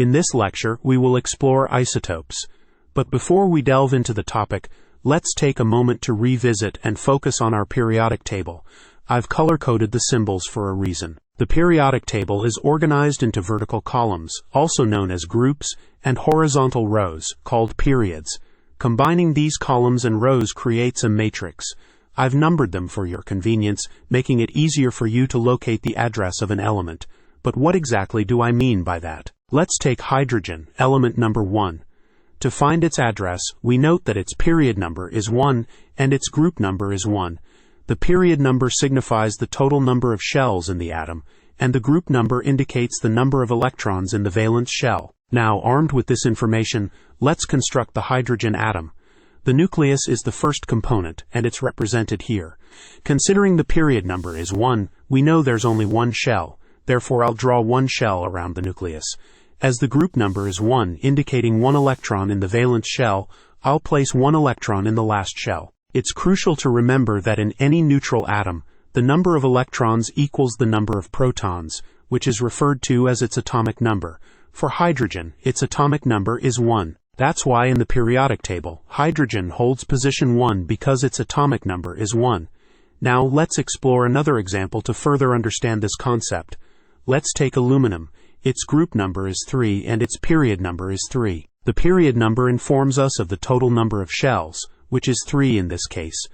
In this lecture, we will explore isotopes. But before we delve into the topic, let's take a moment to revisit and focus on our periodic table. I've color-coded the symbols for a reason. The periodic table is organized into vertical columns, also known as groups, and horizontal rows, called periods. Combining these columns and rows creates a matrix. I've numbered them for your convenience, making it easier for you to locate the address of an element. But what exactly do I mean by that? Let's take hydrogen, element number 1. To find its address, we note that its period number is 1 and its group number is 1. The period number signifies the total number of shells in the atom, and the group number indicates the number of electrons in the valence shell. Now, armed with this information, let's construct the hydrogen atom. The nucleus is the first component, and it's represented here. Considering the period number is 1, we know there's only one shell. Therefore, I'll draw one shell around the nucleus. As the group number is 1, indicating one electron in the valence shell, I'll place one electron in the last shell. It's crucial to remember that in any neutral atom, the number of electrons equals the number of protons, which is referred to as its atomic number. For hydrogen, its atomic number is 1. That's why in the periodic table, hydrogen holds position 1 because its atomic number is 1. Now let's explore another example to further understand this concept. Let's take aluminum. Its group number is 3 and its period number is 3. The period number informs us of the total number of shells, which is 3 in this case.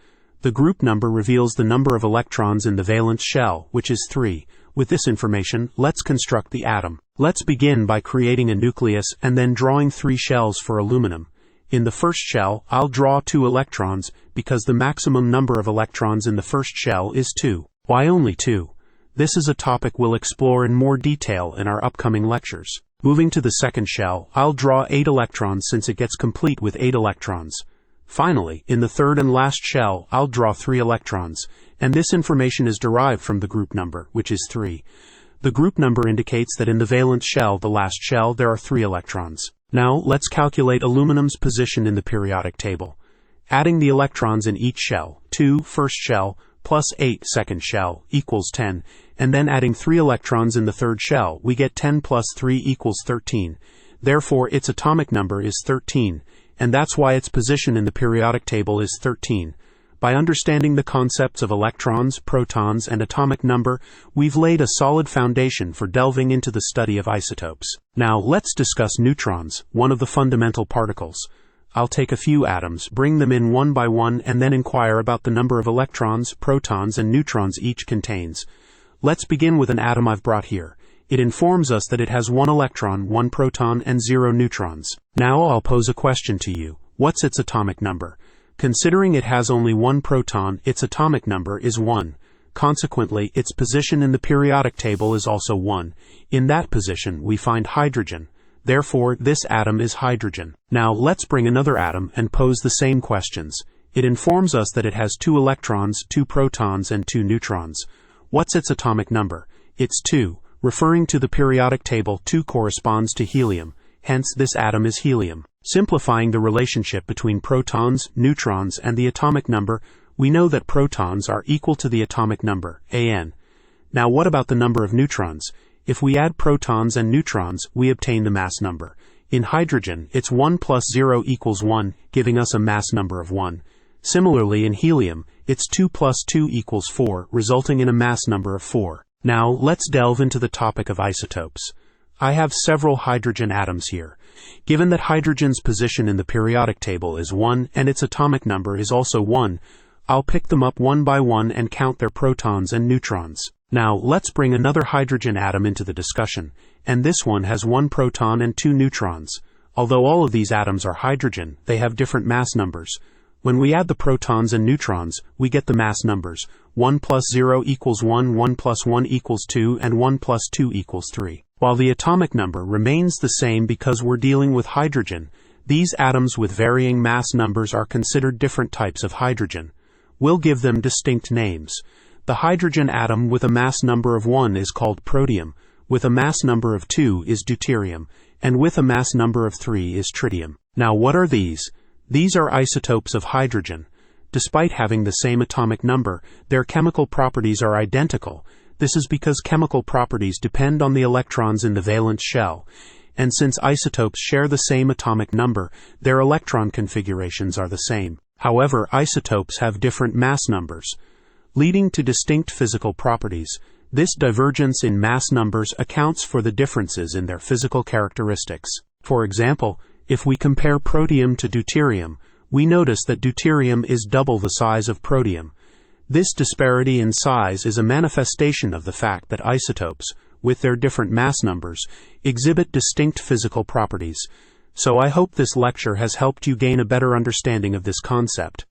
The group number reveals the number of electrons in the valence shell, which is 3. With this information, let's construct the atom. Let's begin by creating a nucleus and then drawing 3 shells for aluminum. In the first shell, I'll draw 2 electrons because the maximum number of electrons in the first shell is 2. Why only 2? This is a topic we'll explore in more detail in our upcoming lectures. Moving to the second shell, I'll draw 8 electrons since it gets complete with 8 electrons. Finally, in the third and last shell, I'll draw 3 electrons, and this information is derived from the group number, which is 3. The group number indicates that in the valence shell, the last shell, there are 3 electrons. Now, let's calculate aluminum's position in the periodic table. Adding the electrons in each shell, 2 first shell plus 8 second shell equals 10, and then adding 3 electrons in the third shell, we get 10 plus 3 equals 13. Therefore, its atomic number is 13. And that's why its position in the periodic table is 13. By understanding the concepts of electrons, protons, and atomic number, we've laid a solid foundation for delving into the study of isotopes. Now, let's discuss neutrons, one of the fundamental particles. I'll take a few atoms, bring them in one by one, and then inquire about the number of electrons, protons, and neutrons each contains. Let's begin with an atom I've brought here. It informs us that it has 1 electron, 1 proton, and 0 neutrons. Now I'll pose a question to you. What's its atomic number? Considering it has only 1 proton, its atomic number is 1. Consequently, its position in the periodic table is also 1. In that position, we find hydrogen. Therefore, this atom is hydrogen. Now let's bring another atom and pose the same questions. It informs us that it has 2 electrons, 2 protons, and 2 neutrons. What's its atomic number? It's 2. Referring to the periodic table, 2 corresponds to helium. Hence, this atom is helium. Simplifying the relationship between protons, neutrons, and the atomic number, we know that protons are equal to the atomic number, An. Now, what about the number of neutrons? If we add protons and neutrons, we obtain the mass number. In hydrogen, it's 1 plus 0 equals 1, giving us a mass number of 1. Similarly, in helium, it's 2 plus 2 equals 4, resulting in a mass number of 4. Now, let's delve into the topic of isotopes. I have several hydrogen atoms here. Given that hydrogen's position in the periodic table is 1 and its atomic number is also 1, I'll pick them up one by one and count their protons and neutrons. Now, let's bring another hydrogen atom into the discussion, and this one has 1 proton and 2 neutrons. Although all of these atoms are hydrogen, they have different mass numbers. When we add the protons and neutrons, we get the mass numbers. 1 plus 0 equals 1, 1 plus 1 equals 2, and 1 plus 2 equals 3. While the atomic number remains the same because we're dealing with hydrogen, these atoms with varying mass numbers are considered different types of hydrogen. We'll give them distinct names. The hydrogen atom with a mass number of 1 is called protium, with a mass number of 2 is deuterium, and with a mass number of 3 is tritium. Now, what are these? These are isotopes of hydrogen. Despite having the same atomic number, their chemical properties are identical. This is because chemical properties depend on the electrons in the valence shell. and since isotopes share the same atomic number, their electron configurations are the same. However, isotopes have different mass numbers, leading to distinct physical properties. This divergence in mass numbers accounts for the differences in their physical characteristics. For example, if we compare protium to deuterium, we notice that deuterium is double the size of protium. This disparity in size is a manifestation of the fact that isotopes, with their different mass numbers, exhibit distinct physical properties. So I hope this lecture has helped you gain a better understanding of this concept.